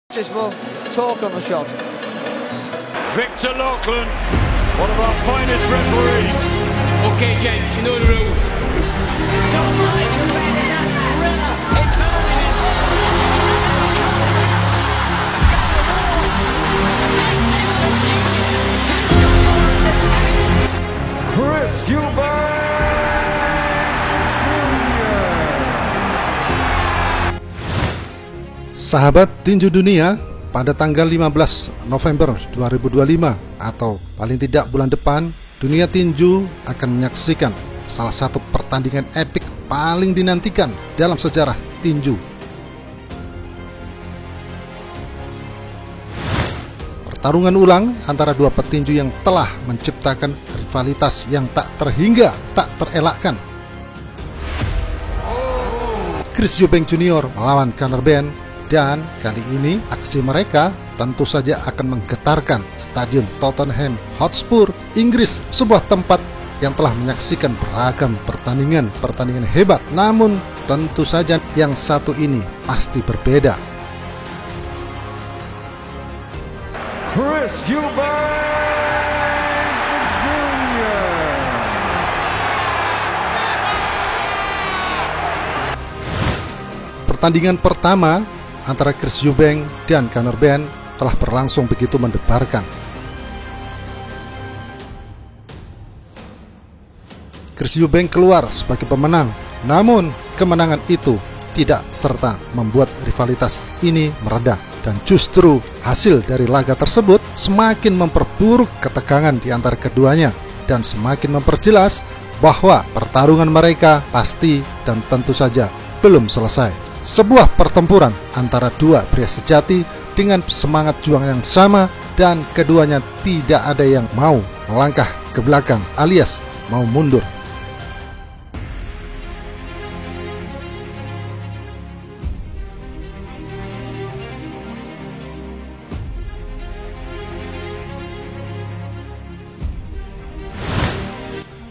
Just more talk on the shot. Victor Loughlin, one of our finest referees. Okay, gents, you know the rules. Stop celebrating that thriller. It's happening. Chris Eubank. Sahabat tinju dunia, pada tanggal 15 November 2025 atau paling tidak bulan depan, dunia tinju akan menyaksikan salah satu pertandingan epik paling dinantikan dalam sejarah tinju. Pertarungan ulang antara dua petinju yang telah menciptakan rivalitas yang tak terhingga, tak terelakkan. Chris Eubank Jr. melawan Conor Benn. Dan kali ini aksi mereka tentu saja akan menggetarkan Stadion Tottenham Hotspur, Inggris, sebuah tempat yang telah menyaksikan beragam pertandingan hebat. Namun tentu saja yang satu ini pasti berbeda. Chris Eubank Jr. Pertandingan pertama antara Chris Eubank dan Conor Benn telah berlangsung begitu mendebarkan. Chris Eubank keluar sebagai pemenang, namun kemenangan itu tidak serta membuat rivalitas ini mereda, dan justru hasil dari laga tersebut semakin memperburuk ketegangan di antara keduanya dan semakin memperjelas bahwa pertarungan mereka pasti dan tentu saja belum selesai. Sebuah pertempuran antara dua pria sejati dengan semangat juang yang sama, dan keduanya tidak ada yang mau melangkah ke belakang alias mau mundur.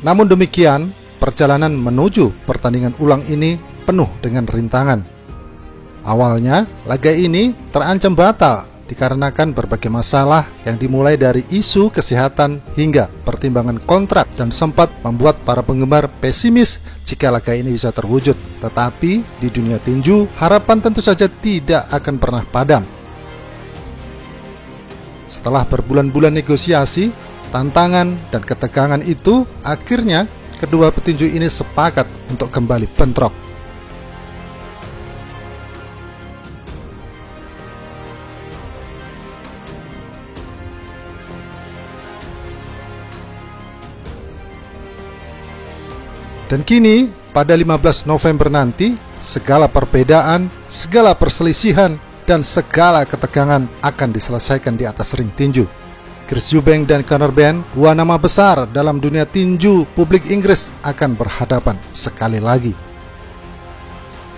Namun demikian, perjalanan menuju pertandingan ulang ini penuh dengan rintangan. Awalnya, laga ini terancam batal dikarenakan berbagai masalah yang dimulai dari isu kesehatan hingga pertimbangan kontrak, dan sempat membuat para penggemar pesimis jika laga ini bisa terwujud. Tetapi di dunia tinju, harapan tentu saja tidak akan pernah padam. Setelah berbulan-bulan negosiasi, tantangan dan ketegangan itu, akhirnya kedua petinju ini sepakat untuk kembali bentrok. Dan kini, pada 15 November nanti, segala perbedaan, segala perselisihan, dan segala ketegangan akan diselesaikan di atas ring tinju. Chris Eubank dan Conor Benn, dua nama besar dalam dunia tinju publik Inggris, akan berhadapan sekali lagi.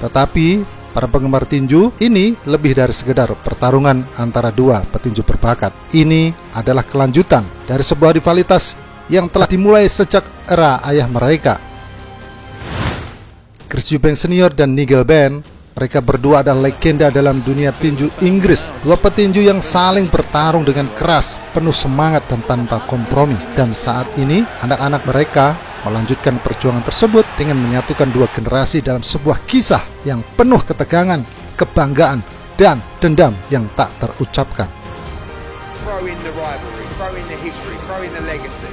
Tetapi, para penggemar tinju, ini lebih dari sekedar pertarungan antara dua petinju berbakat. Ini adalah kelanjutan dari sebuah rivalitas yang telah dimulai sejak era ayah mereka. Chris Eubank Senior dan Nigel Benn, mereka berdua adalah legenda dalam dunia tinju Inggris. Dua petinju yang saling bertarung dengan keras, penuh semangat dan tanpa kompromi. Dan saat ini, anak-anak mereka melanjutkan perjuangan tersebut dengan menyatukan dua generasi dalam sebuah kisah yang penuh ketegangan, kebanggaan, dan dendam yang tak terucapkan. Throw in the rivalry, throw in the history, throw in the legacy.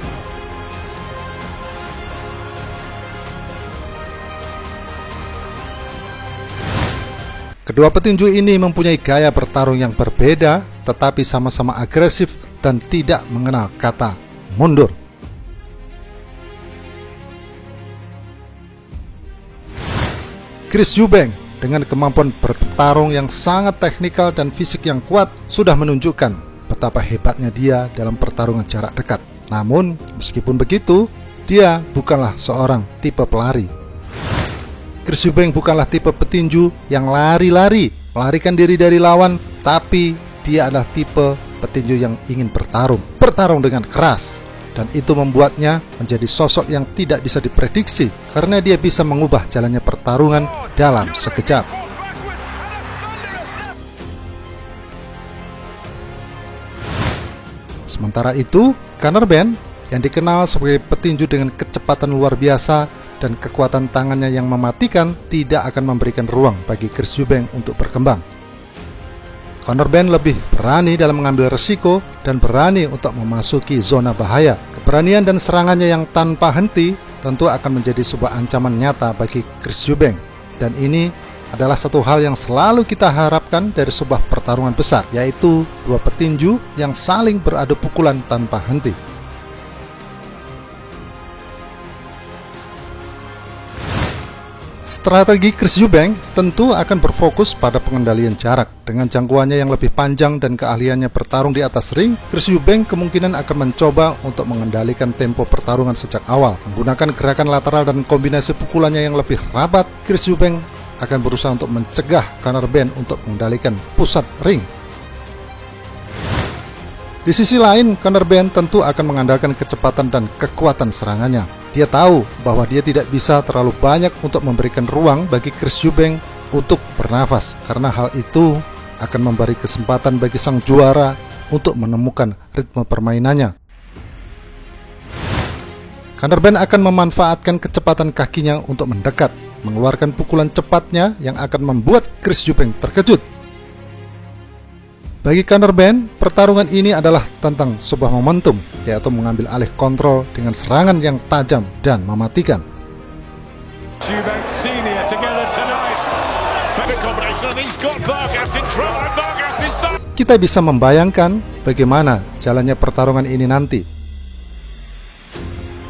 Kedua petinju ini mempunyai gaya bertarung yang berbeda, tetapi sama-sama agresif dan tidak mengenal kata mundur. Chris Eubank dengan kemampuan bertarung yang sangat teknikal dan fisik yang kuat sudah menunjukkan betapa hebatnya dia dalam pertarungan jarak dekat. Namun, meskipun begitu, dia bukanlah seorang tipe pelari. Chris Eubank bukanlah tipe petinju yang lari-lari, melarikan diri dari lawan, tapi dia adalah tipe petinju yang ingin bertarung dengan keras. Dan itu membuatnya menjadi sosok yang tidak bisa diprediksi, karena dia bisa mengubah jalannya pertarungan dalam sekejap. Sementara itu, Conor Benn yang dikenal sebagai petinju dengan kecepatan luar biasa dan kekuatan tangannya yang mematikan tidak akan memberikan ruang bagi Chris Eubank untuk berkembang. Conor Benn lebih berani dalam mengambil resiko dan berani untuk memasuki zona bahaya. Keberanian dan serangannya yang tanpa henti tentu akan menjadi sebuah ancaman nyata bagi Chris Eubank. Dan ini adalah satu hal yang selalu kita harapkan dari sebuah pertarungan besar, yaitu dua petinju yang saling beradu pukulan tanpa henti. Strategi Chris Eubank tentu akan berfokus pada pengendalian jarak. Dengan jangkauannya yang lebih panjang dan keahliannya bertarung di atas ring, Chris Eubank kemungkinan akan mencoba untuk mengendalikan tempo pertarungan sejak awal. Menggunakan gerakan lateral dan kombinasi pukulannya yang lebih rapat, Chris Eubank akan berusaha untuk mencegah Conor Benn untuk mengendalikan pusat ring. Di sisi lain, Conor Benn tentu akan mengandalkan kecepatan dan kekuatan serangannya. Dia tahu bahwa dia tidak bisa terlalu banyak untuk memberikan ruang bagi Chris Eubank untuk bernafas, karena hal itu akan memberi kesempatan bagi sang juara untuk menemukan ritme permainannya. Conor Benn akan memanfaatkan kecepatan kakinya untuk mendekat, mengeluarkan pukulan cepatnya yang akan membuat Chris Eubank terkejut. Bagi Conor Benn, pertarungan ini adalah tentang sebuah momentum, yaitu mengambil alih kontrol dengan serangan yang tajam dan mematikan. Eubank Senior together tonight. Perfect combination. He's got Vargas in trouble. Vargas is done. Kita bisa membayangkan bagaimana jalannya pertarungan ini nanti.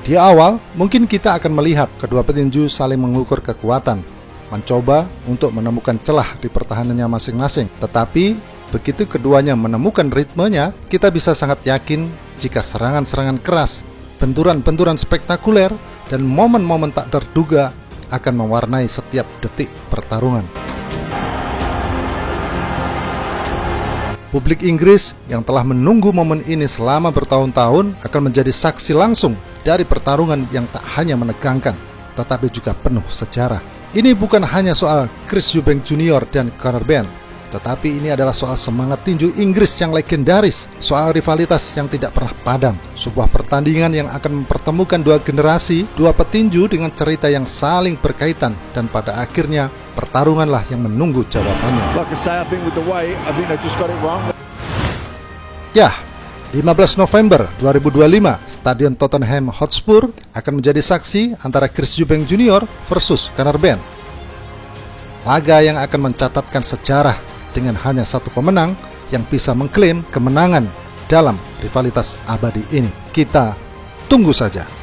Di awal, mungkin kita akan melihat kedua petinju saling mengukur kekuatan, mencoba untuk menemukan celah di pertahanannya masing-masing. Tetapi begitu keduanya menemukan ritmenya, kita bisa sangat yakin jika serangan-serangan keras, benturan-benturan spektakuler, dan momen-momen tak terduga akan mewarnai setiap detik pertarungan. Publik Inggris yang telah menunggu momen ini selama bertahun-tahun akan menjadi saksi langsung dari pertarungan yang tak hanya menegangkan, tetapi juga penuh sejarah. Ini bukan hanya soal Chris Eubank Jr. dan Conor Benn, tetapi ini adalah soal semangat tinju Inggris yang legendaris, soal rivalitas yang tidak pernah padam, sebuah pertandingan yang akan mempertemukan dua generasi, dua petinju dengan cerita yang saling berkaitan, dan pada akhirnya pertarunganlah yang menunggu jawabannya. Like I say, I think they just got it wrong. Ya, 15 November 2025, Stadion Tottenham Hotspur akan menjadi saksi antara Chris Eubank Jr. versus Conor Benn. Laga yang akan mencatatkan sejarah dengan hanya satu pemenang yang bisa mengklaim kemenangan dalam rivalitas abadi ini. Kita tunggu saja.